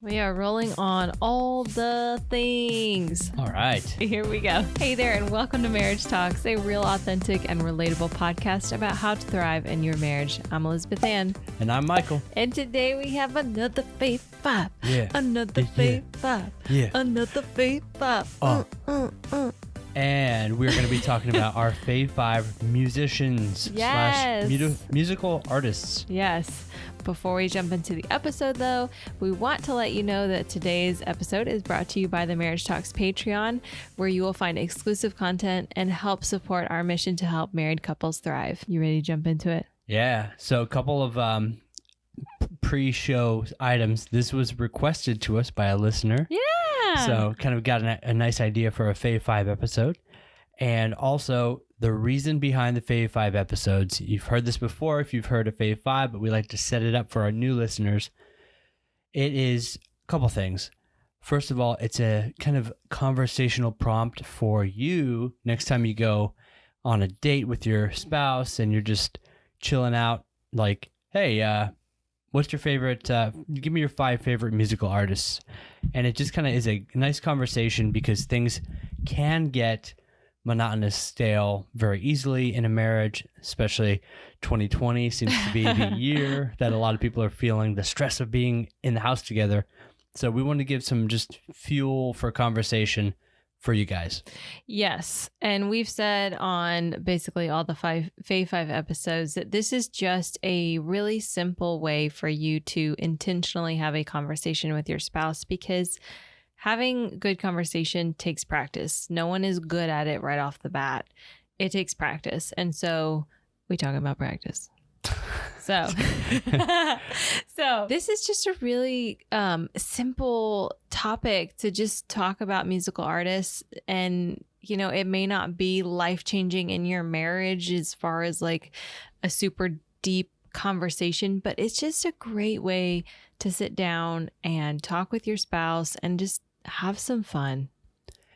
We are rolling on all the things. All right. Here we go. Hey there, and welcome to Marriage Talks, a real, authentic, and relatable podcast about how to thrive in your marriage. I'm Elizabeth Ann. And I'm Michael. And today we have another Fave 5. Yeah. Another Fave 5. Yeah. Another Fave 5. And we're going to be talking about our Fave 5 musicians Yes. / musical artists. Yes. Before we jump into the episode, though, we want to let you know that today's episode is brought to you by the Marriage Talks Patreon, where you will find exclusive content and help support our mission to help married couples thrive. You ready to jump into it? Yeah. So a couple of pre-show items. This was requested to us by a listener. Yeah. So kind of got a nice idea for a Fave 5 episode. And also the reason behind the Fave 5 episodes. You've heard this before if you've heard of Fave 5, but we like to set it up for our new listeners. It is a couple things. First of all, it's a kind of conversational prompt for you next time you go on a date with your spouse and you're just chilling out like, hey, what's your favorite, give me your 5 favorite musical artists. And it just kind of is a nice conversation because things can get monotonous, stale very easily in a marriage, especially 2020 seems to be the year that a lot of people are feeling the stress of being in the house together. So we want to give some just fuel for conversation for you guys. Yes. And we've said on basically all the Fave 5 episodes that this is just a really simple way for you to intentionally have a conversation with your spouse, because having good conversation takes practice. No one is good at it right off the bat. It takes practice. And so we talk about practice. So this is just a really simple topic to just talk about musical artists. And, you know, it may not be life-changing in your marriage as far as like a super deep conversation, but it's just a great way to sit down and talk with your spouse and just have some fun.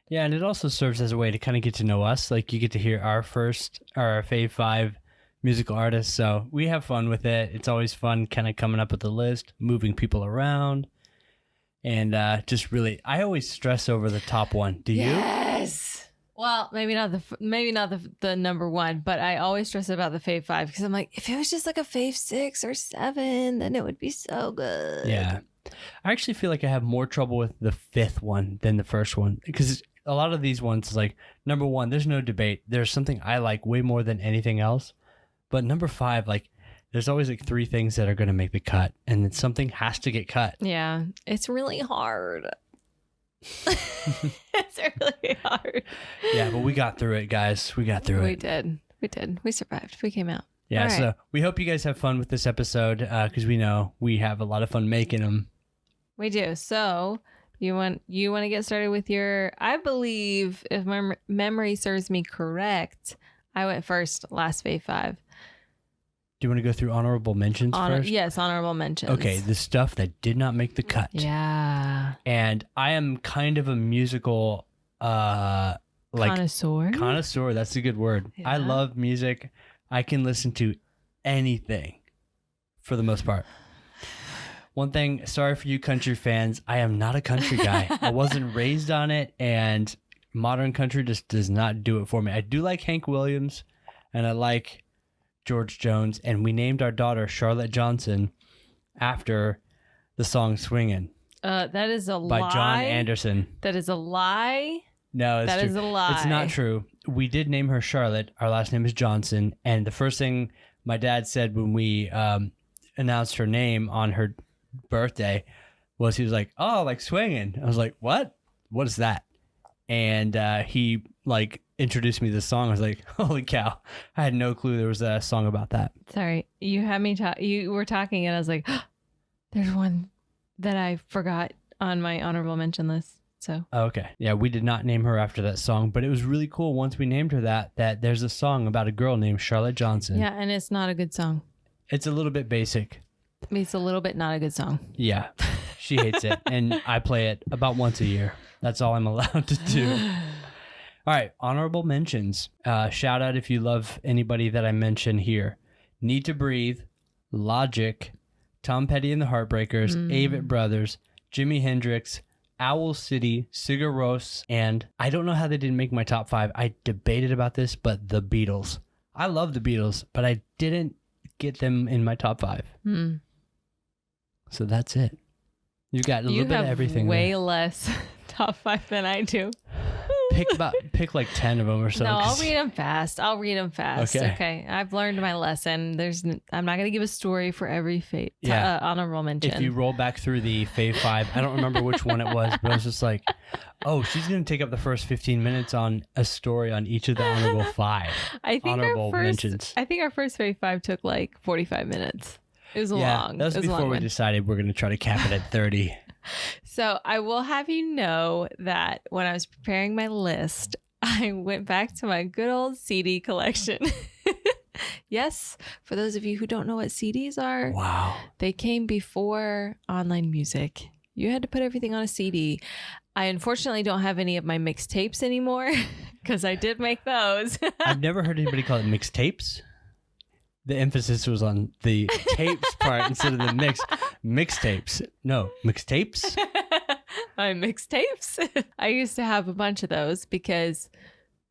Yeah, and it also serves as a way to kind of get to know us. Like you get to hear our Fave 5 musical artists. So we have fun with it. It's always fun kind of coming up with the list, moving people around. And just really, I always stress over the top one. Do you? Yes. Well, maybe not the number one, but I always stress about the Fave 5 because I'm like, if it was just like a Fave 6 or 7, then it would be so good. Yeah. I actually feel like I have more trouble with the 5th one than the first one, because a lot of these ones, like number 1, there's no debate. There's something I like way more than anything else. But number 5, like there's always like 3 things that are going to make the cut, and then something has to get cut. Yeah. It's really hard. It's really hard. Yeah, but we got through it, guys. We got through it. We did. We survived. We came out. Yeah, right. So we hope you guys have fun with this episode because we know we have a lot of fun making them. We do. So you want to get started with your, I believe, if my memory serves me correct, I went first last Fave 5. Do you want to go through honorable mentions first? Yes, honorable mentions. Okay, the stuff that did not make the cut. Yeah. And I am kind of a musical connoisseur. That's a good word. Yeah. I love music. I can listen to anything for the most part. One thing, sorry for you country fans, I am not a country guy. I wasn't raised on it, and modern country just does not do it for me. I do like Hank Williams, and I like George Jones, and we named our daughter Charlotte Johnson after the song Swingin'. That is a lie. By John Anderson. That is a lie. No, that is a lie. It's not true. We did name her Charlotte. Our last name is Johnson, and the first thing my dad said when we announced her name on her birthday was he was like, "Oh, like swinging." I was like, "What? What is that?" And he like introduced me to the song. I was like, "Holy cow!" I had no clue there was a song about that. Sorry, you had me talk. You were talking, and I was like, oh, "There's one that I forgot on my honorable mention list." So okay, yeah, we did not name her after that song, but it was really cool once we named her that there's a song about a girl named Charlotte Johnson. Yeah, and it's not a good song. It's a little bit basic. It's a little bit not a good song. Yeah, she hates it, and I play it about once a year. That's all I'm allowed to do. All right, honorable mentions. Shout out if you love anybody that I mention here. Need to Breathe, Logic, Tom Petty and the Heartbreakers, Avett Brothers, Jimi Hendrix, Owl City, Sigur Rós, and I don't know how they didn't make my top 5. I debated about this, but the Beatles. I love the Beatles, but I didn't get them in my top 5. So that's it. You got a little bit of everything. Way there. less top 5 than I do. Pick like 10 of them or so. No, I'll read them fast. Okay. I've learned my lesson. I'm not going to give a story for every honorable mention. If you roll back through the Fave 5, I don't remember which one it was, but I was just like, oh, she's going to take up the first 15 minutes on a story on each of the honorable 5. Mentions. I think our first Fave 5 took like 45 minutes. It was long. That was before we decided we're going to try to cap it at 30. So I will have you know that when I was preparing my list, I went back to my good old CD collection. Yes, for those of you who don't know what CDs are, wow, they came before online music. You had to put everything on a CD. I unfortunately don't have any of my mixtapes anymore because I did make those. I've never heard anybody call it mixtapes. The emphasis was on the tapes part instead of the mixtapes. No, mixtapes? My mixtapes. I used to have a bunch of those because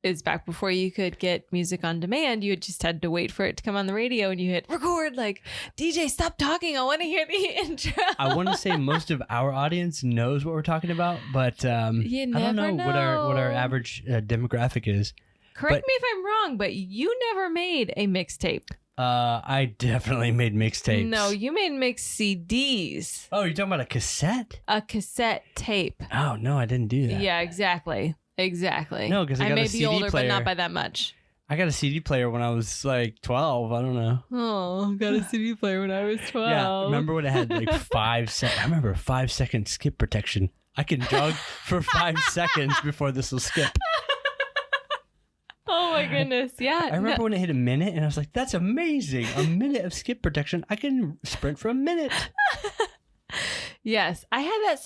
it's back before you could get music on demand. You just had to wait for it to come on the radio and you hit record like, DJ, stop talking. I want to hear the intro. I want to say most of our audience knows what we're talking about, but I don't know what our average demographic is. Correct me if I'm wrong, but you never made a mixtape. I definitely made mixtapes. No, you made mixed CDs. Oh, you're talking about a cassette? A cassette tape. Oh, no, I didn't do that. Yeah, exactly. No, because I got a CD older, player. but not by that much. I got a CD player when I was like 12. I don't know. Oh, got a CD player when I was 12. Yeah, remember when it had like 5 seconds? I remember 5-second skip protection. I can jog for 5 seconds before this will skip. Oh my goodness, yeah. I remember when it hit a minute and I was like, that's amazing. A minute of skip protection. I can sprint for a minute. Yes, I had that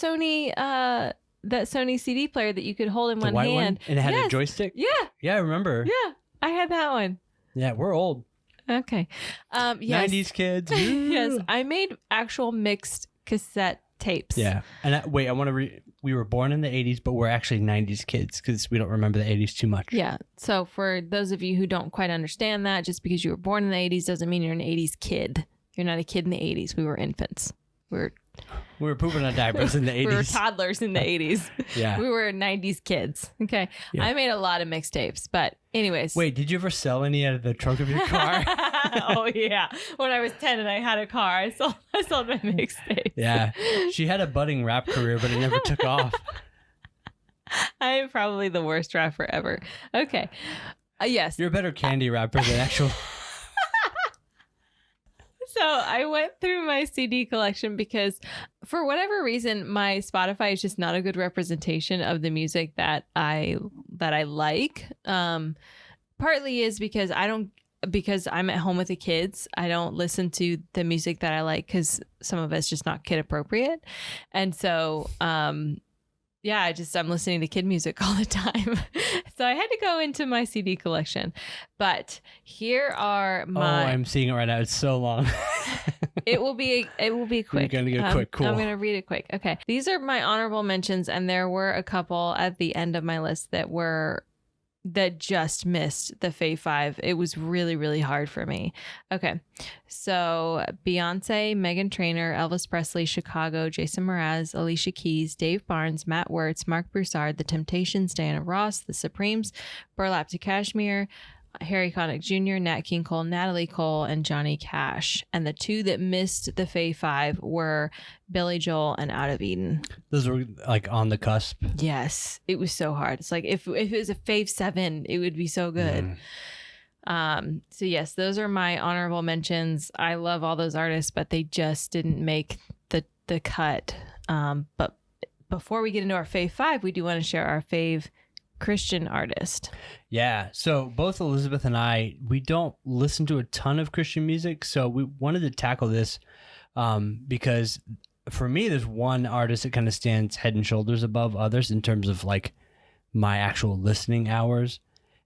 Sony CD player that you could hold in one hand. One? And it had a joystick? Yeah. Yeah, I remember. Yeah, I had that one. Yeah, we're old. Okay. Yes. 90s kids. Yes, I made actual mixed cassette tapes. Yeah. And I want to we were born in the 80s, but we're actually 90s kids because we don't remember the 80s too much. Yeah. So for those of you who don't quite understand that, just because you were born in the 80s doesn't mean you're an 80s kid. You're not a kid in the 80s. We were infants. We were pooping on diapers in the 80s. We were toddlers in the 80s. Yeah. We were 90s kids. Okay. Yeah. I made a lot of mixtapes, but anyways. Wait, did you ever sell any out of the trunk of your car? Oh, yeah. When I was 10 and I had a car, I sold my mixtapes. Yeah. She had a budding rap career, but it never took off. I am probably the worst rapper ever. Okay. Yes. You're a better candy rapper than actual... So I went through my CD collection because for whatever reason, my Spotify is just not a good representation of the music that I like. Partly is because I'm at home with the kids. I don't listen to the music that I like because some of it's just not kid appropriate. And so, yeah, I'm listening to kid music all the time. So I had to go into my CD collection. But here are my... Oh, I'm seeing it right now. It's so long. It will be quick. You're going to get quick. Cool. I'm going to read it quick. Okay. These are my honorable mentions, and there were a couple at the end of my list that just missed the Fave 5. It was really, really hard for me. Okay. So Beyonce, Meghan Trainor, Elvis Presley, Chicago, Jason Mraz, Alicia Keys, Dave Barnes, Matt Wirtz, Mark Broussard, The Temptations, Diana Ross, The Supremes, Burlap to Cashmere, Harry Connick Jr., Nat King Cole, Natalie Cole, and Johnny Cash. And the two that missed the Fave 5 were Billy Joel and Out of Eden. Those were like on the cusp. Yes. It was so hard. It's like if it was a Fave 7, it would be so good. So yes, those are my honorable mentions. I love all those artists, but they just didn't make the cut. But before we get into our Fave 5, we do want to share our Fave Christian artist. Yeah. So both Elizabeth and I, we don't listen to a ton of Christian music. So we wanted to tackle this because for me, there's one artist that kind of stands head and shoulders above others in terms of like my actual listening hours.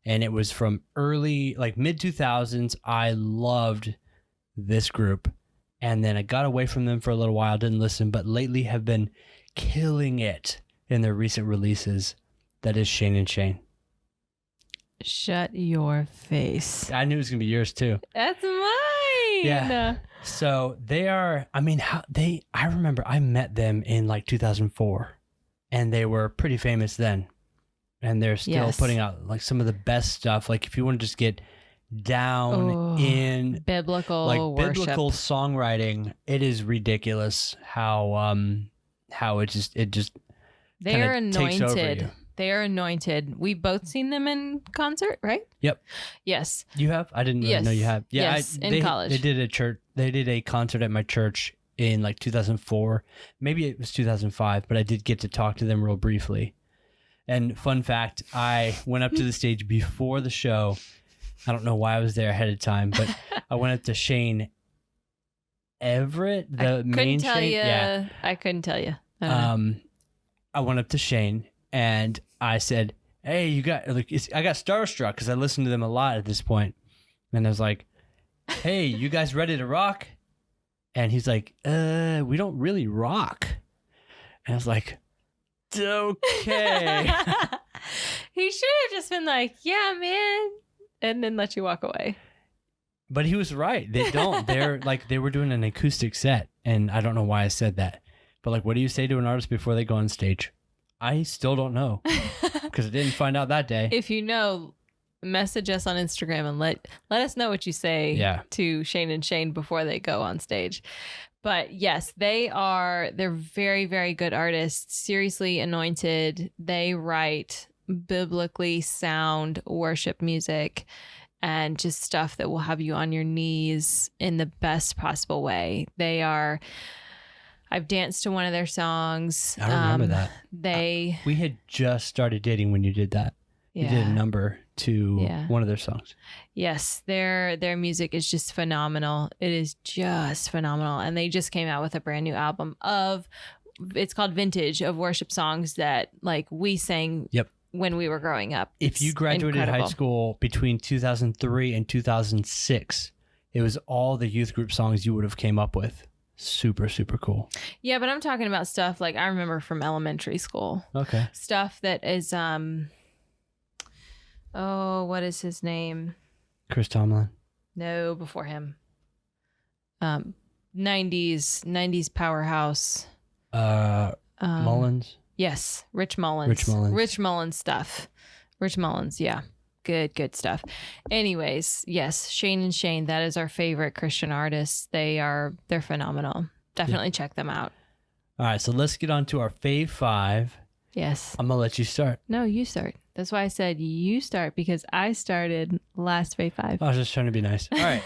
And it was from early, like mid 2000s. I loved this group. And then I got away from them for a little while, didn't listen, but lately have been killing it in their recent releases. That is Shane and Shane. Shut your face. I knew it was gonna be yours too. That's mine. Yeah. So they are. I mean, I remember I met them in like 2004, and they were pretty famous then. And they're still putting out like some of the best stuff. Like if you want to just get down in biblical songwriting, it is ridiculous how it just they are takes over anointed. you. They are anointed. We've both seen them in concert, right? Yep. Yes. You have? I didn't really know you have. Yeah. Yes, in college. They did a concert at my church in like 2004. Maybe it was 2005, but I did get to talk to them real briefly. And fun fact, I went up to the stage before the show. I don't know why I was there ahead of time, but I went up to Shane Everett, the main Shane. Yeah. I couldn't tell you. I went up to Shane and I said, "Hey, you got like I got starstruck because I listened to them a lot at this point." And I was like, "Hey, you guys ready to rock?" And he's like, "We don't really rock." And I was like, "Okay." He should have just been like, "Yeah, man," and then let you walk away. But he was right. They don't. They're like, they were doing an acoustic set, and I don't know why I said that. But like, what do you say to an artist before they go on stage? I still don't know because I didn't find out that day. If you know, message us on Instagram and let us know what you say to Shane and Shane before they go on stage. But yes, they're very, very good artists, seriously anointed. They write biblically sound worship music and just stuff that will have you on your knees in the best possible way. I've danced to one of their songs. I remember that. We had just started dating when you did that. You did a number to one of their songs. Yes, their music is just phenomenal. It is just phenomenal. And they just came out with a brand new album it's called Vintage, of worship songs that like we sang when we were growing up. If you graduated high school between 2003 and 2006, it was all the youth group songs you would have came up with. Super, super cool. Yeah, but I'm talking about stuff like I remember from elementary school. Okay. Stuff that is, what is his name? Chris Tomlin. No, before him. 90s powerhouse. Mullins. Yes, Rich Mullins stuff. Rich Mullins, yeah. Good stuff. Anyways, yes, Shane and Shane, that is our favorite Christian artists. They're phenomenal. Definitely check them out. All right, so let's get on to our Fave 5. Yes. I'm going to let you start. No, you start. That's why I said you start, because I started last Fave 5. I was just trying to be nice. All right.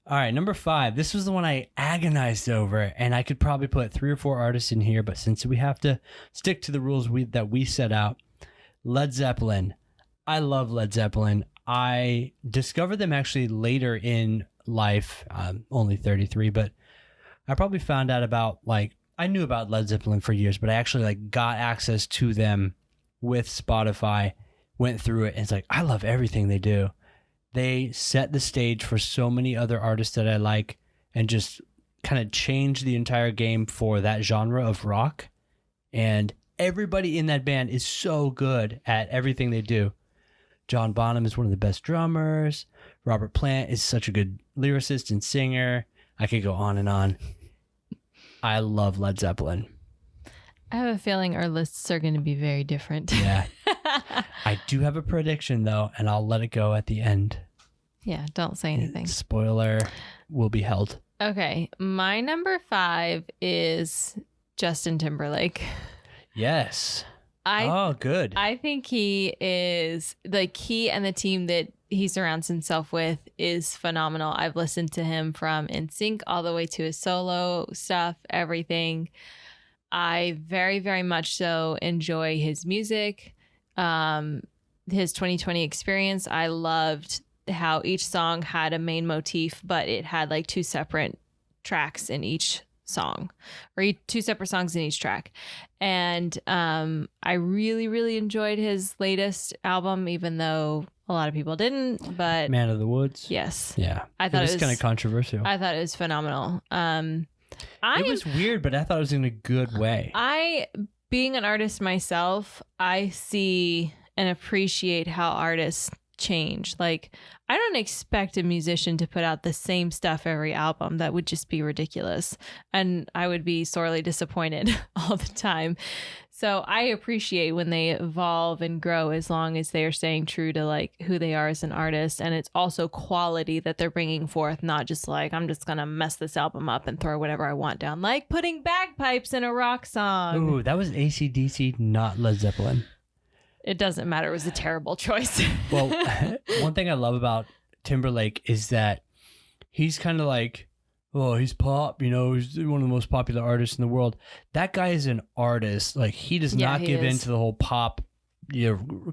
All right, number 5. This was the one I agonized over, and I could probably put 3 or 4 artists in here, but since we have to stick to the rules that we set out, Led Zeppelin. I love Led Zeppelin. I discovered them actually later in life. I'm only 33, but I probably found out about I knew about Led Zeppelin for years, but I actually got access to them with Spotify, went through it, and it's like, I love everything they do. They set the stage for so many other artists that I like and just kind of changed the entire game for that genre of rock. And everybody in that band is so good at everything they do. John Bonham is one of the best drummers. Robert Plant is such a good lyricist and singer. I could go on and on. I love Led Zeppelin. I have a feeling our lists are going to be very different. Yeah. I do have a prediction, though, and I'll let it go at the end. Yeah, don't say anything. Spoiler will be held. Okay. My number 5 is Justin Timberlake. Yes. Good. I think he is he and the team that he surrounds himself with is phenomenal. I've listened to him from NSYNC all the way to his solo stuff, everything. I very, very much so enjoy his music. His 2020 experience, I loved how each song had a main motif, but it had 2 separate tracks in each song, or 2 separate songs in each track. And I really, really enjoyed his latest album, even though a lot of people didn't. But Man of the Woods. Yes. Yeah. I thought it was kind of controversial. I thought it was phenomenal. It was weird, but I thought it was in a good way. Being an artist myself, I see and appreciate how artists change. Like, I don't expect a musician to put out the same stuff every album. That would just be ridiculous. And I would be sorely disappointed all the time. So I appreciate when they evolve and grow, as long as they are staying true to like who they are as an artist. And it's also quality that they're bringing forth, not just like, I'm just going to mess this album up and throw whatever I want down, like putting bagpipes in a rock song. Ooh, that was AC/DC, not Led Zeppelin. It doesn't matter. It was a terrible choice. Well, one thing I love about Timberlake is that he's kind of like, oh, he's pop, he's one of the most popular artists in the world. That guy is an artist. Like, he does not give in to the whole pop,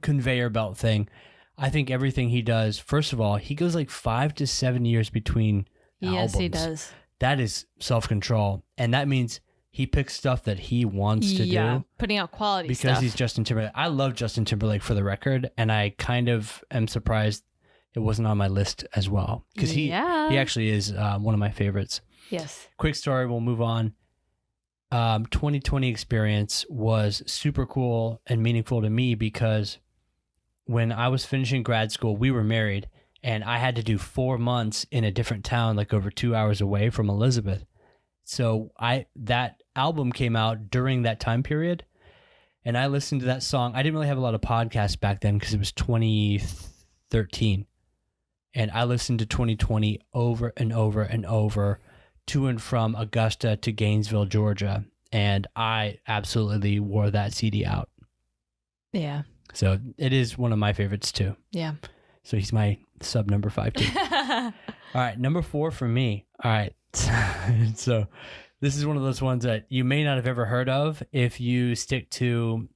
conveyor belt thing. I think everything he does, first of all, he goes like 5 to 7 years between albums. Yes, he does. That is self-control. And that means he picks stuff that he wants to do. Putting out quality because stuff. He's Justin Timberlake. I love Justin Timberlake, for the record, and I kind of am surprised it wasn't on my list as well, because he actually is one of my favorites. Yes. Quick story, we'll move on. 2020 experience was super cool and meaningful to me because when I was finishing grad school, we were married, and I had to do 4 months in a different town, like over 2 hours away from Elizabeth. So that album came out during that time period, and I listened to that song. I didn't really have a lot of podcasts back then because it was 2013, and I listened to 2020 over and over and over, to and from Augusta to Gainesville, Georgia, and I absolutely wore that CD out. Yeah. So it is one of my favorites too. Yeah. So he's my sub number 5 too. All right, number 4 for me. All right. So this is one of those ones that you may not have ever heard of if you stick to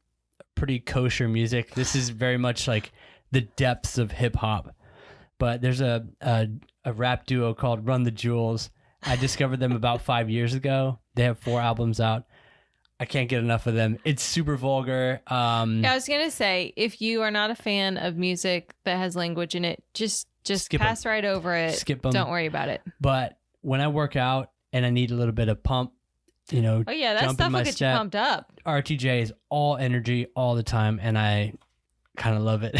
pretty kosher music. This is very much like the depths of hip hop. But there's a rap duo called Run the Jewels. I discovered them about 5 years ago. They have 4 albums out. I can't get enough of them. It's super vulgar. I was going to say, if you are not a fan of music that has language in it, just pass right over it. Skip them. Don't worry about it. But when I work out and I need a little bit of pump, oh yeah, that stuff will get you pumped up. RTJ is all energy all the time, and I kind of love it.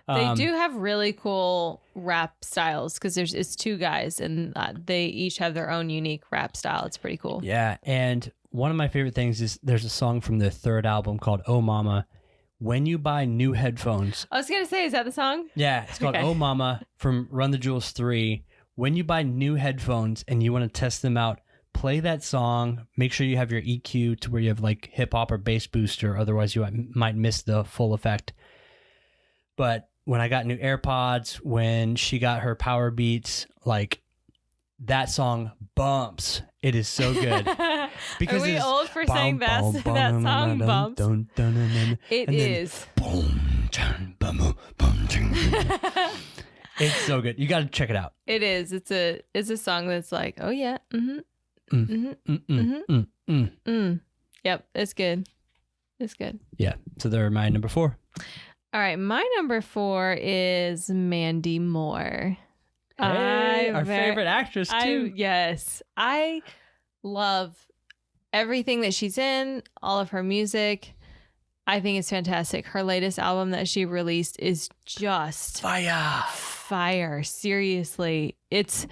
They do have really cool rap styles because it's 2 guys, and they each have their own unique rap style. It's pretty cool. Yeah, and one of my favorite things is there's a song from their 3rd album called Oh Mama. When you buy new headphones. I was going to say, is that the song? Yeah, it's called Oh Mama from Run the Jewels 3. When you buy new headphones and you want to test them out, play that song. Make sure you have your EQ to where you have like hip hop or bass booster. Otherwise, you might miss the full effect. But when I got new AirPods, when she got her Power Beats, like that song bumps. It is so good. Because are we old for saying that song bumps? It is. It's so good. You got to check it out. It is. It's a song that's like, oh yeah. Yep. It's good. It's good. Yeah. So they're my number 4. All right. My number 4 is Mandy Moore. Hey, our favorite actress too. Yes. I love everything that she's in, all of her music. I think it's fantastic. Her latest album that she released is just fire. Seriously. It's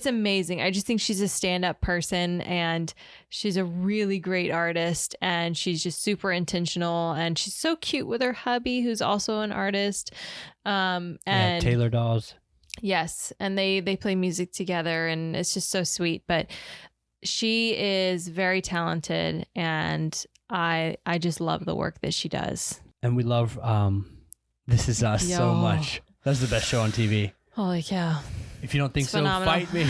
amazing. I just think she's a stand-up person, and she's a really great artist, and she's just super intentional, and she's so cute with her hubby, who's also an artist. And Taylor Dawes. Yes, and they play music together, and it's just so sweet. But she is very talented, and I just love the work that she does. And we love This Is Us so much. That's the best show on TV. Holy cow. If you don't think so, phenomenal. fight me.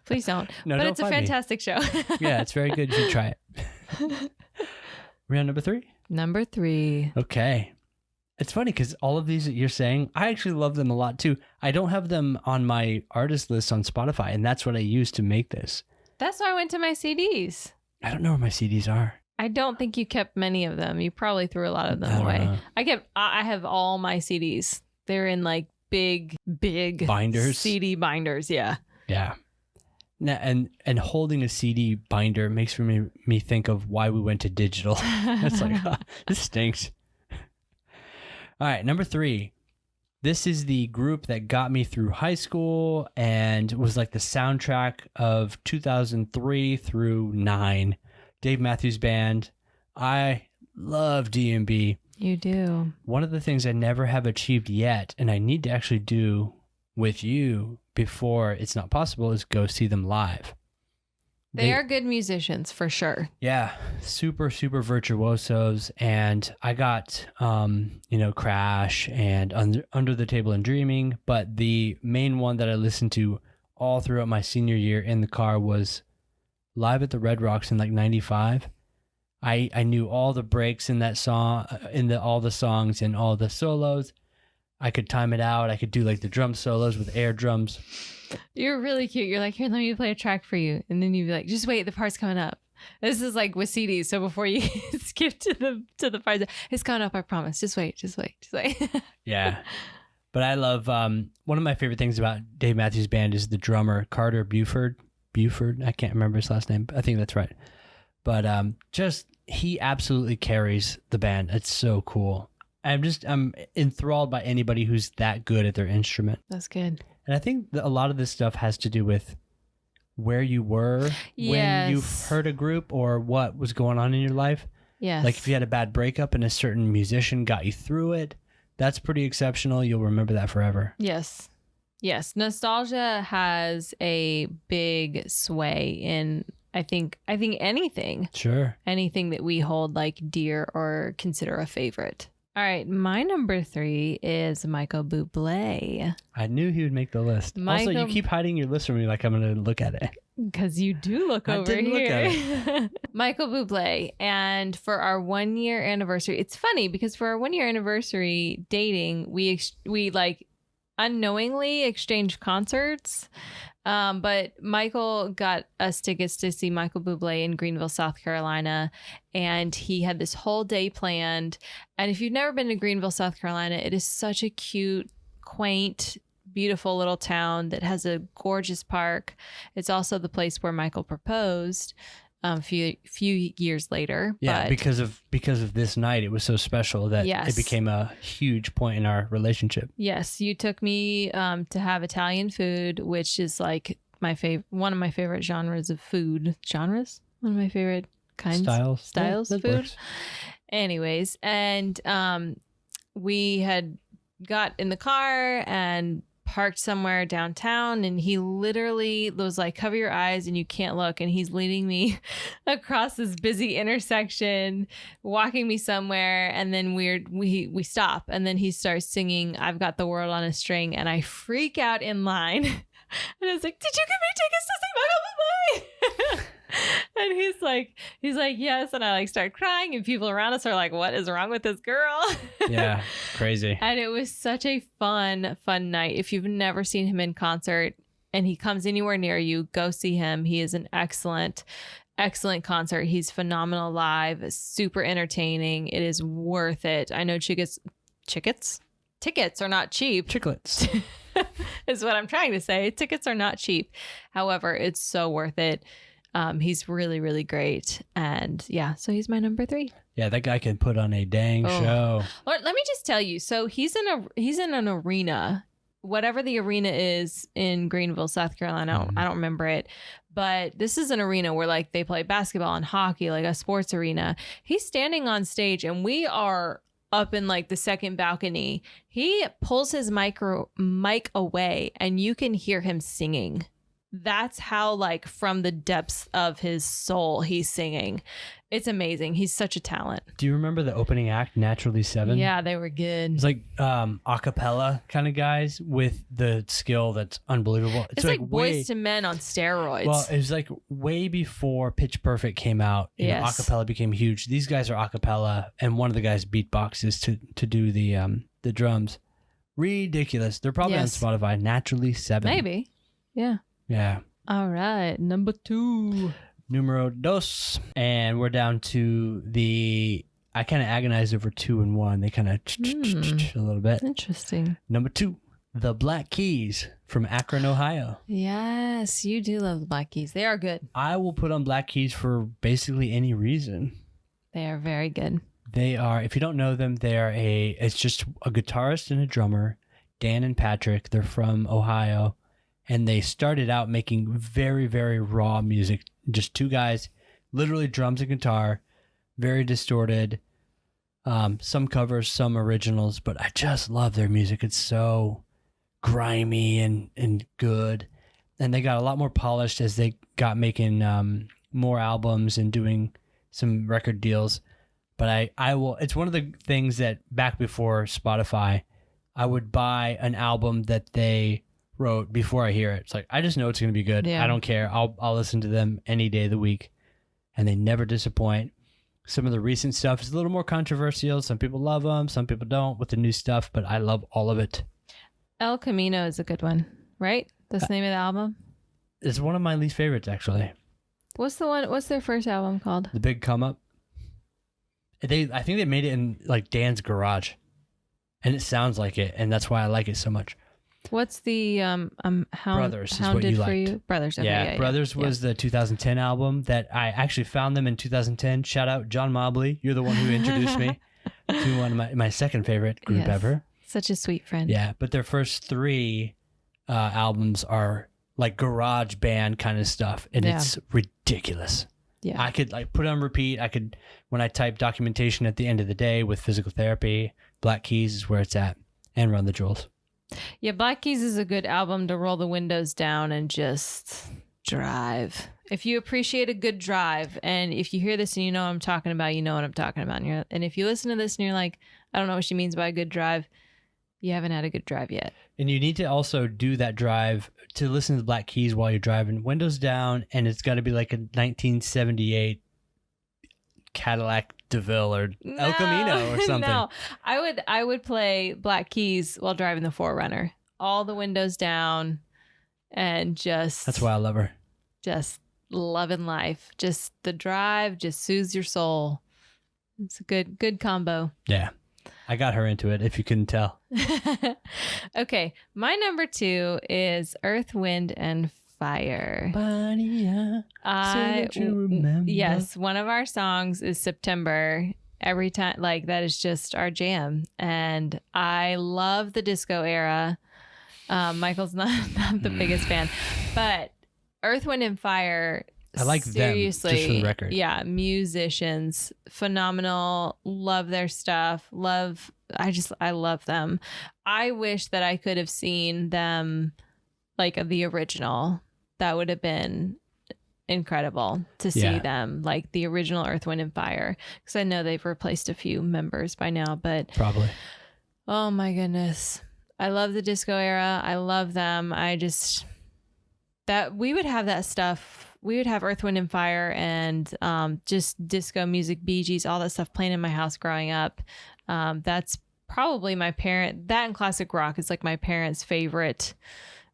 Please don't. No, but don't it's a fantastic show. Yeah, it's very good. You should try it. We're on number 3? Number 3. Okay. It's funny because all of these that you're saying, I actually love them a lot too. I don't have them on my artist list on Spotify, and that's what I use to make this. That's why I went to my CDs. I don't know where my CDs are. I don't think you kept many of them. You probably threw a lot of them away. I have all my CDs. They're in like big binders. CD binders. Yeah. Yeah. And holding a CD binder makes me think of why we went to digital. It's like, this stinks. All right, number 3. This is the group that got me through high school and was like the soundtrack of 2003 through 9. Dave Matthews Band. I love D&B. You do. One of the things I never have achieved yet, and I need to actually do with you before it's not possible, is go see them live. They are good musicians for sure. Yeah, super, super virtuosos. And I got, Crash and Under the Table and Dreaming. But the main one that I listened to all throughout my senior year in the car was Live at the Red Rocks in like 95. I knew all the breaks in that song, all the songs and all the solos. I could time it out. I could do like the drum solos with air drums. You're really cute. You're like, here, let me play a track for you. And then you'd be like, just wait, the part's coming up. This is like with CDs. So before you skip to the part, it's coming up, I promise. Just wait. Yeah. But I love, one of my favorite things about Dave Matthews Band is the drummer, Carter Buford. I can't remember his last name. I think that's right. But he absolutely carries the band. It's so cool. I'm enthralled by anybody who's that good at their instrument. That's good. And I think that a lot of this stuff has to do with where you were when you heard a group or what was going on in your life. Yes. Like if you had a bad breakup and a certain musician got you through it, that's pretty exceptional. You'll remember that forever. Yes. Nostalgia has a big sway in, I think anything. Sure. Anything that we hold like dear or consider a favorite. All right, my number 3 is Michael Bublé. I knew he would make the list. Also, you keep hiding your list from me like I'm going to look at it. Because you do look over here. Look at it. Michael Bublé. And for our 1-year anniversary, it's funny because for our 1-year anniversary dating, we like unknowingly exchanged concerts. But Michael got us tickets to see Michael Bublé in Greenville, South Carolina, and he had this whole day planned. And if you've never been to Greenville, South Carolina, it is such a cute, quaint, beautiful little town that has a gorgeous park. It's also the place where Michael proposed a few years later. Yeah, but because of this night, it was so special that it became a huge point in our relationship. Yes, you took me to have Italian food, which is like one of my favorite genres of food. Genres? One of my favorite kinds. Styles of food. Works. Anyways, and we had got in the car and parked somewhere downtown, and he literally was like, cover your eyes and you can't look, and he's leading me across this busy intersection, walking me somewhere, and then we stop, and then he starts singing I've Got the World on a String, and I freak out in line. And I was like, did you give me tickets to see Michael Bublé? And he's like, yes. And I like start crying, and people around us are like, what is wrong with this girl? Yeah, crazy. And it was such a fun night. If you've never seen him in concert and he comes anywhere near you, go see him. He is an excellent concert. He's phenomenal live, super entertaining. It is worth it. I know tickets are not cheap. Chiclets. Is what I'm trying to say. Tickets are not cheap. However, it's so worth it. He's really, really great. And yeah, so he's my number 3. Yeah, that guy can put on a dang show. Lord, let me just tell you. So he's in an arena, whatever the arena is in Greenville, South Carolina. I don't remember it. But this is an arena where like they play basketball and hockey, like a sports arena. He's standing on stage and we are up in like the second balcony. He pulls his mic away and you can hear him singing. That's how like from the depths of his soul he's singing. It's amazing. He's such a talent. Do you remember the opening act, Naturally 7? Yeah, they were good. It's like a cappella kind of guys with the skill that's unbelievable. It's like Boys to Men on steroids. Well, it was like way before Pitch Perfect came out. A cappella became huge. These guys are a cappella, and one of the guys beatboxes to do the drums. Ridiculous. They're probably on Spotify. Naturally 7. Maybe. Yeah. Yeah. All right. Number 2. Numero 2. And we're down to I kind of agonized over 2 and 1. They kind of a little bit. Interesting. Number 2. the Black Keys from Akron, Ohio. Yes, you do love the Black Keys. They are good. I will put on Black Keys for basically any reason. They are very good. They are, if you don't know them, it's just a guitarist and a drummer, Dan and Patrick. They're from Ohio, and they started out making very, very raw music. Just two guys, literally drums and guitar, very distorted. Some covers, some originals, but I just love their music. It's so grimy and good. And they got a lot more polished as they got making more albums and doing some record deals. But I will, it's one of the things that back before Spotify, I would buy an album that they wrote before I hear it. It's like, I just know it's going to be good. Yeah. I don't care. I'll listen to them any day of the week. And they never disappoint. Some of the recent stuff is a little more controversial. Some people love them, some people don't with the new stuff, but I love all of it. El Camino is a good one, right? That's the name of the album? It's one of my least favorites, actually. What's their first album called? The Big Come Up. I think they made it in like Dan's garage, and it sounds like it, and that's why I like it so much. What's the Brothers is what Hounded you for liked. You? Brothers. Okay, Yeah, Brothers was the 2010 album that I actually found them in 2010. Shout out John Mobley. You're the one who introduced me to one of my second favorite group ever. Such a sweet friend. Yeah, but their first three albums are like garage band kind of stuff, and it's ridiculous. Yeah. I could like put it on repeat. I could, when I type documentation at the end of the day with physical therapy, Black Keys is where it's at, and Run the Jewels. Yeah, Black Keys is a good album to roll the windows down and just drive. If you appreciate a good drive, and if you hear this and you know what I'm talking about, you know what I'm talking about. And if you listen to this and you're like, I don't know what she means by a good drive, you haven't had a good drive yet. And you need to also do that drive to listen to the Black Keys while you're driving, windows down, and it's got to be like a 1978 Cadillac DeVille or El Camino or something. No, I would play Black Keys while driving the 4Runner. All the windows down and just... That's why I love her. Just loving life. Just the drive just soothes your soul. It's a good combo. Yeah. I got her into it, if you couldn't tell. Okay. My number 2 is Earth, Wind, and Fire. Say that you remember. Yes, one of our songs is September. Every time, like, that is just our jam. And I love the disco era. Michael's not the biggest fan, but Earth, Wind, and Fire, I like seriously, them, just for the record. Yeah, musicians, phenomenal. Love their stuff. I love them. I wish that I could have seen them like the original. That would have been incredible to see them, like the original Earth, Wind, and Fire. Because I know they've replaced a few members by now, but probably. Oh my goodness. I love the disco era. I love them. That we would have that stuff. We would have Earth, Wind, and Fire and just disco music, Bee Gees, all that stuff playing in my house growing up. That's probably that and classic rock is like my parents' favorite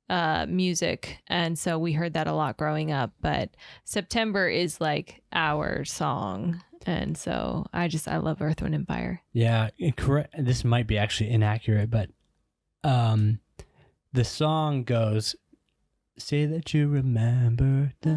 music. And so we heard that a lot growing up. But September is like our song. And so I love Earth, Wind, and Fire. Yeah, correct. This might be actually inaccurate, but the song goes, say that you remember. But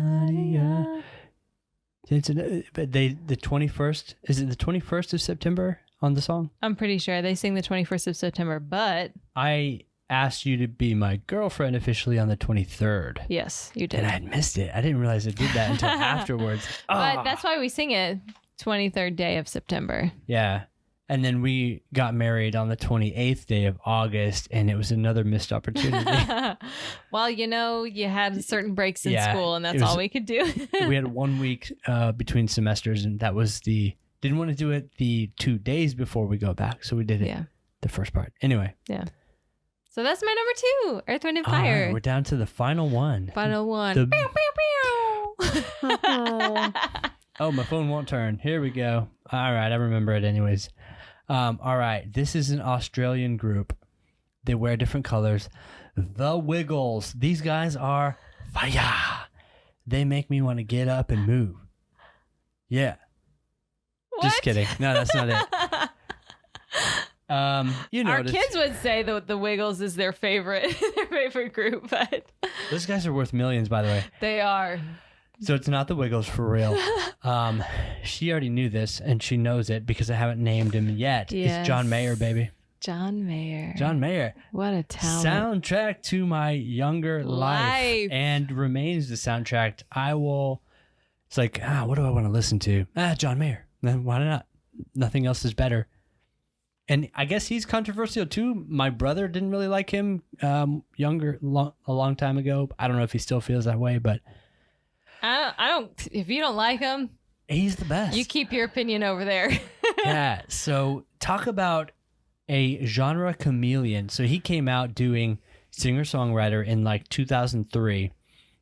the 21st, is it the 21st of September on the song? I'm pretty sure they sing the 21st of September, but I asked you to be my girlfriend officially on the 23rd. Yes, you did. And I had missed it. I didn't realize I did that until afterwards. But that's why we sing it 23rd day of September. Yeah. And then we got married on the 28th day of August, and it was another missed opportunity. Well, you had certain breaks in school, and that's all we could do. We had 1 week between semesters, and that was didn't want to do it the 2 days before we go back, so we did it the first part. Anyway. Yeah. So that's my number 2, Earth, Wind, and Fire. All right, we're down to the final one. Final one. Pew, pew, pew. Oh, my phone won't turn. Here we go. All right, I remember it anyways. All right, this is an Australian group. They wear different colors. The Wiggles. These guys are fire. They make me want to get up and move. Yeah. What? Just kidding. No, that's not it. You know, Our kids would say that the Wiggles is their favorite group, but those guys are worth millions, by the way. they are. So it's not the Wiggles for real. She already knew this, and she knows it because I haven't named him yet. Yes. It's John Mayer, baby. John Mayer. John Mayer. What a talent. Soundtrack to my younger life. And remains the soundtrack. It's like, what do I want to listen to? John Mayer. Then why not? Nothing else is better. And I guess he's controversial too. My brother didn't really like him a long time ago. I don't know if he still feels that way, but I don't. If you don't like him, he's the best. You keep your opinion over there. Yeah. So talk about a genre chameleon. So he came out doing singer-songwriter in like 2003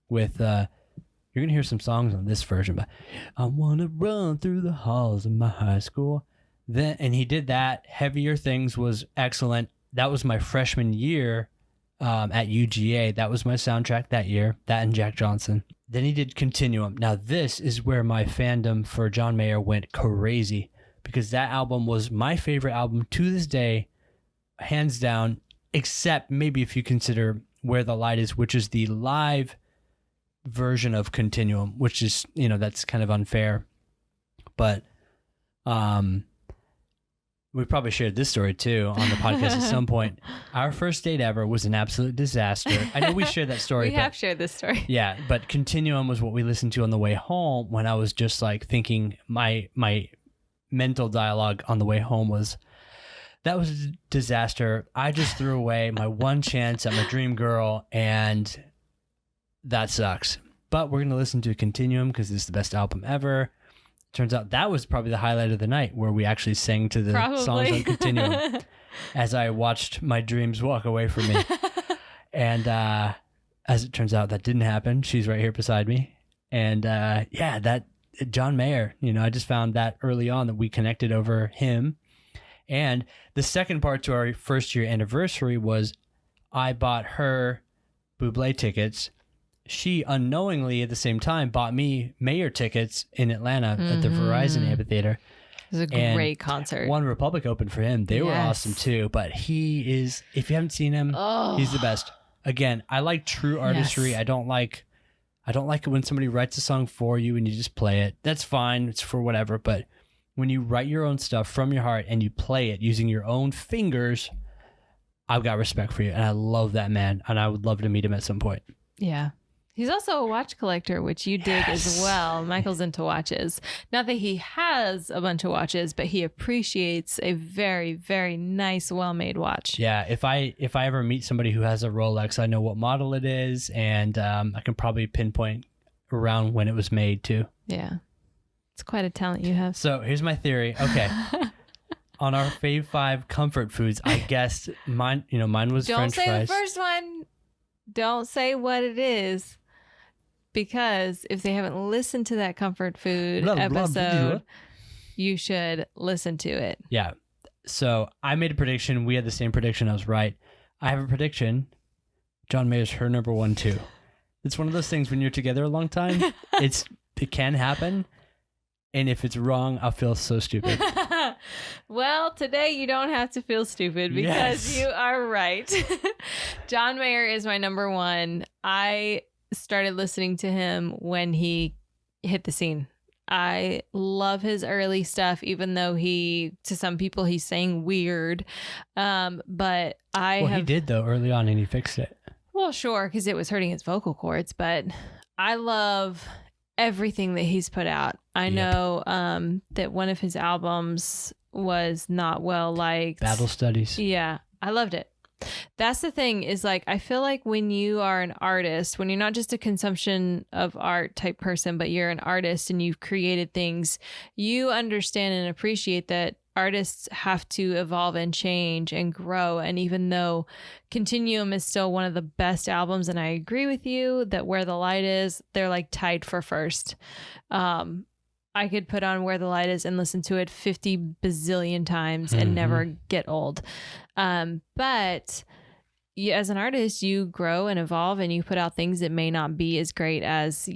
with you're gonna hear some songs on this version, but I wanna run through the halls of my high school. And he did that. Heavier Things was excellent. That was my freshman year at UGA. That was my soundtrack that year. That and Jack Johnson. Then he did Continuum. Now this is where my fandom for John Mayer went crazy, because that album was my favorite album to this day, hands down, except maybe if you consider Where the Light Is, which is the live version of Continuum, which is, that's kind of unfair. But we probably shared this story too on the podcast at some point. Our first date ever was an absolute disaster. I know we shared that story. We have shared this story. Yeah, but Continuum was what we listened to on the way home when I was just like thinking my mental dialogue on the way home was, that was a disaster. I just threw away my one chance at my dream girl, and that sucks. But we're going to listen to Continuum because it's the best album ever. Turns out that was probably the highlight of the night, where we actually sang to the songs on Continuum as I watched my dreams walk away from me. And as it turns out, that didn't happen. She's right here beside me. And that John Mayer, I just found that early on that we connected over him. And the second part to our first year anniversary was I bought her BUBLE tickets. She unknowingly at the same time bought me Mayer tickets in Atlanta at the Verizon Amphitheater. It was a great concert. One Republic opened for him. They were awesome too. But he is, if you haven't seen him, he's the best. Again, I like true artistry. Yes. I don't like it when somebody writes a song for you and you just play it. That's fine. It's for whatever. But when you write your own stuff from your heart and you play it using your own fingers, I've got respect for you. And I love that man. And I would love to meet him at some point. Yeah. He's also a watch collector, which you dig as well. Michael's into watches. Not that he has a bunch of watches, but he appreciates a very, very nice, well-made watch. Yeah, if I ever meet somebody who has a Rolex, I know what model it is, and I can probably pinpoint around when it was made too. Yeah, it's quite a talent you have. So here's my theory. Okay. On our Fave 5 comfort foods, I guessed mine was French fries. Don't say the first one. Don't say what it is. Because if they haven't listened to that comfort food episode, you should listen to it. Yeah. So I made a prediction. We had the same prediction. I was right. I have a prediction. John Mayer's her number one too. It's one of those things when you're together a long time, it can happen. And if it's wrong, I'll feel so stupid. Well, today you don't have to feel stupid because you are right. John Mayer is my number one. I started listening to him when he hit the scene. I love his early stuff, even though to some people he sang weird. But he did though early on, and he fixed it. Well, sure, because it was hurting his vocal cords. But I love everything that he's put out. I know that one of his albums was not well liked. Battle Studies. Yeah, I loved it. That's the thing is like, I feel like when you are an artist, when you're not just a consumption of art type person, but you're an artist and you've created things, you understand and appreciate that artists have to evolve and change and grow. And even though Continuum is still one of the best albums, and I agree with you that Where the Light Is, they're like tied for first. I could put on Where the Light Is and listen to it 50 bazillion times and never get old. But as an artist, you grow and evolve and you put out things that may not be as great as,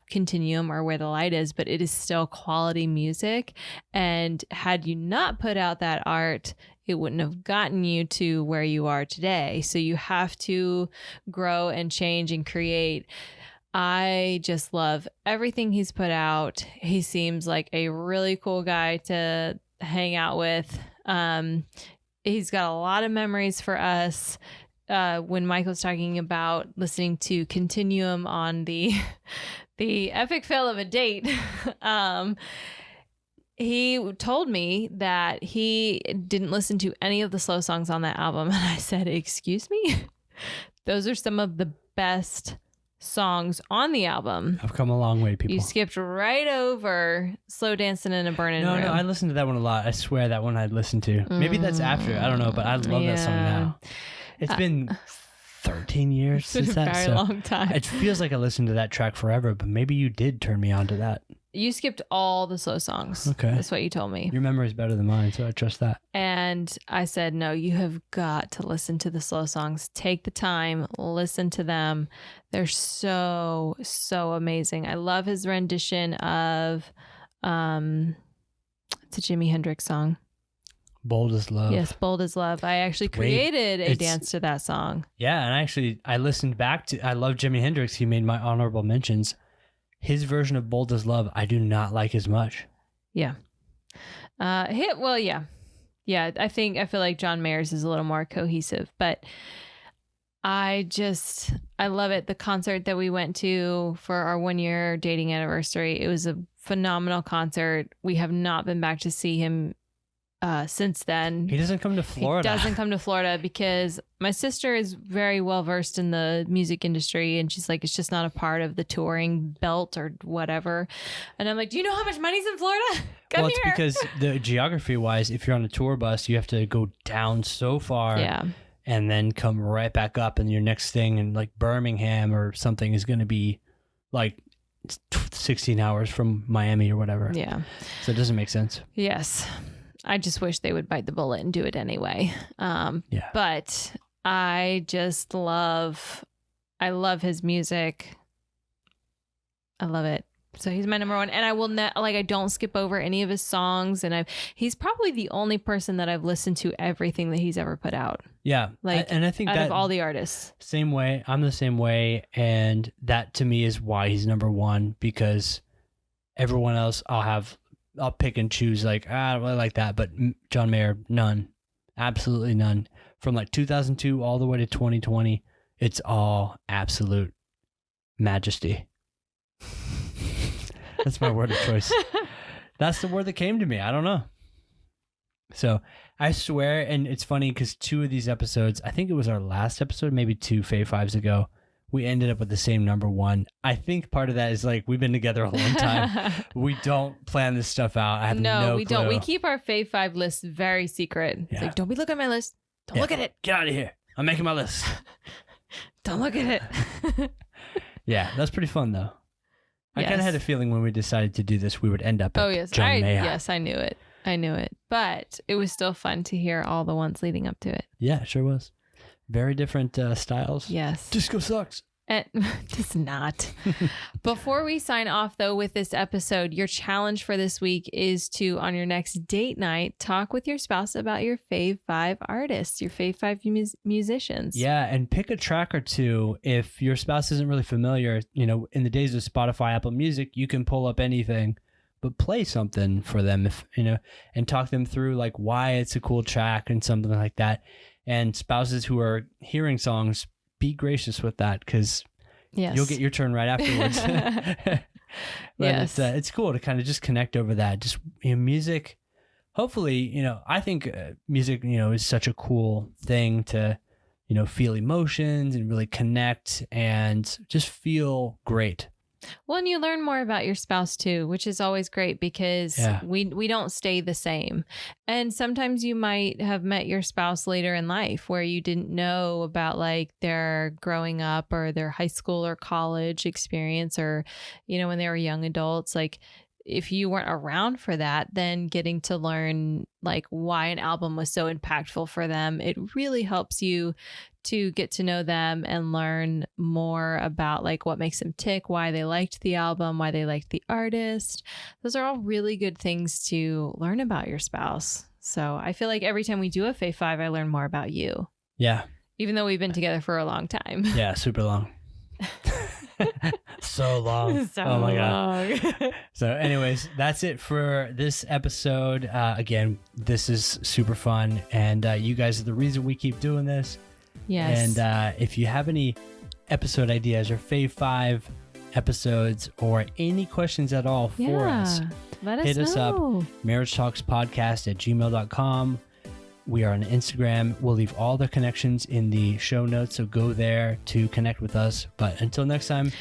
Continuum or Where the Light Is, but it is still quality music. And had you not put out that art, it wouldn't have gotten you to where you are today. So you have to grow and change and create. I just love everything he's put out. He seems like a really cool guy to hang out with. He's got a lot of memories for us. When Mike was talking about listening to Continuum on the epic fail of a date, he told me that he didn't listen to any of the slow songs on that album. And I said, excuse me? Those are some of the best songs on the album. I've come a long way, people. You skipped right over Slow Dancing in a Burning Room. No, I listened to that one a lot. I swear that one I'd listen to. Maybe that's after. I don't know, but I love that song now. It's been 13 years since that. It's been a very long time. It feels like I listened to that track forever, but maybe you did turn me on to that. You skipped all the slow songs. Okay. That's what you told me. Your memory is better than mine, so I trust that. And I said, no, you have got to listen to the slow songs. Take the time, listen to them. They're so, so amazing. I love his rendition of it's a Jimi Hendrix song. Bold as Love. Yes, Bold as Love. I actually created a dance to that song. Yeah, and I listened back to, I love Jimi Hendrix. He made my honorable mentions. His version of Bold as Love, I do not like as much. Yeah. Yeah. Yeah, I feel like John Mayer's is a little more cohesive, but I love it. The concert that we went to for our 1-year dating anniversary, it was a phenomenal concert. We have not been back to see him since then. He doesn't come to Florida. He doesn't come to Florida because my sister is very well versed in the music industry, and she's like, it's just not a part of the touring belt or whatever. And I'm like, do you know how much money's in Florida? Come it's here. Because the geography wise, if you're on a tour bus, you have to go down so far, and then come right back up, and your next thing in like Birmingham or something is going to be like 16 hours from Miami or whatever. Yeah. So it doesn't make sense. Yes. I just wish they would bite the bullet and do it anyway. But I love his music. I love it. So he's my number one, and I will I don't skip over any of his songs. And he's probably the only person that I've listened to everything that he's ever put out. Yeah. And I think out that of all the artists, same way, I'm the same way. And that to me is why he's number one, because everyone else I'll pick and choose, like, I don't really like that. But John Mayer, none. Absolutely none. From like 2002 all the way to 2020, it's all absolute majesty. That's my word of choice. That's the word that came to me. I don't know. So I swear, and it's funny because 2 of these episodes, I think it was our last episode, maybe 2 Fave Fives ago, we ended up with the same number one. I think part of that is like we've been together a long time. We don't plan this stuff out. I have no we clue. don't. We keep our Fave 5 lists very secret. It's like, don't be looking at my list. Don't look at it. Get out of here. I'm making my list. Don't look at it. Yeah, that's pretty fun though. I kind of had a feeling when we decided to do this, we would end up at John Mayer. Yes, I knew it. But it was still fun to hear all the ones leading up to it. Yeah, it sure was. Very different styles. Yes. Disco sucks. It's not. Before we sign off, though, with this episode, your challenge for this week is to, on your next date night, talk with your spouse about your Fave 5 artists, your Fave 5 musicians. Yeah, and pick a track or two. If your spouse isn't really familiar, in the days of Spotify, Apple Music, you can pull up anything, but play something for them, and talk them through like why it's a cool track and something like that. And spouses who are hearing songs, be gracious with that, because you'll get your turn right afterwards. But it's cool to kind of just connect over that. Just music. Hopefully, I think music, is such a cool thing to, feel emotions and really connect and just feel great. Well, and you learn more about your spouse too, which is always great because we don't stay the same. And sometimes you might have met your spouse later in life where you didn't know about like their growing up or their high school or college experience, or, when they were young adults. Like if you weren't around for that, then getting to learn like why an album was so impactful for them, it really helps you to get to know them and learn more about like what makes them tick, why they liked the album, why they liked the artist. Those are all really good things to learn about your spouse. So I feel like every time we do a Fave 5, I learn more about you. Yeah. Even though we've been together for a long time. Yeah, super long. So long. Oh my God. So anyways, that's it for this episode. Again, this is super fun. And you guys are the reason we keep doing this. Yes. And if you have any episode ideas or Fave 5 episodes or any questions at all for us, hit us up, marriagetalkspodcast@gmail.com. We are on Instagram. We'll leave all the connections in the show notes, so go there to connect with us. But until next time.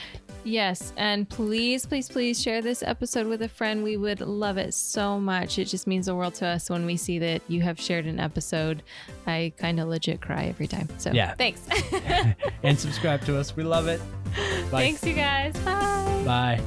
Yes, and please, please, please share this episode with a friend. We would love it so much. It just means the world to us when we see that you have shared an episode. I kind of legit cry every time. So yeah, thanks. And subscribe to us. We love it. Bye. Thanks, you guys. Bye. Bye.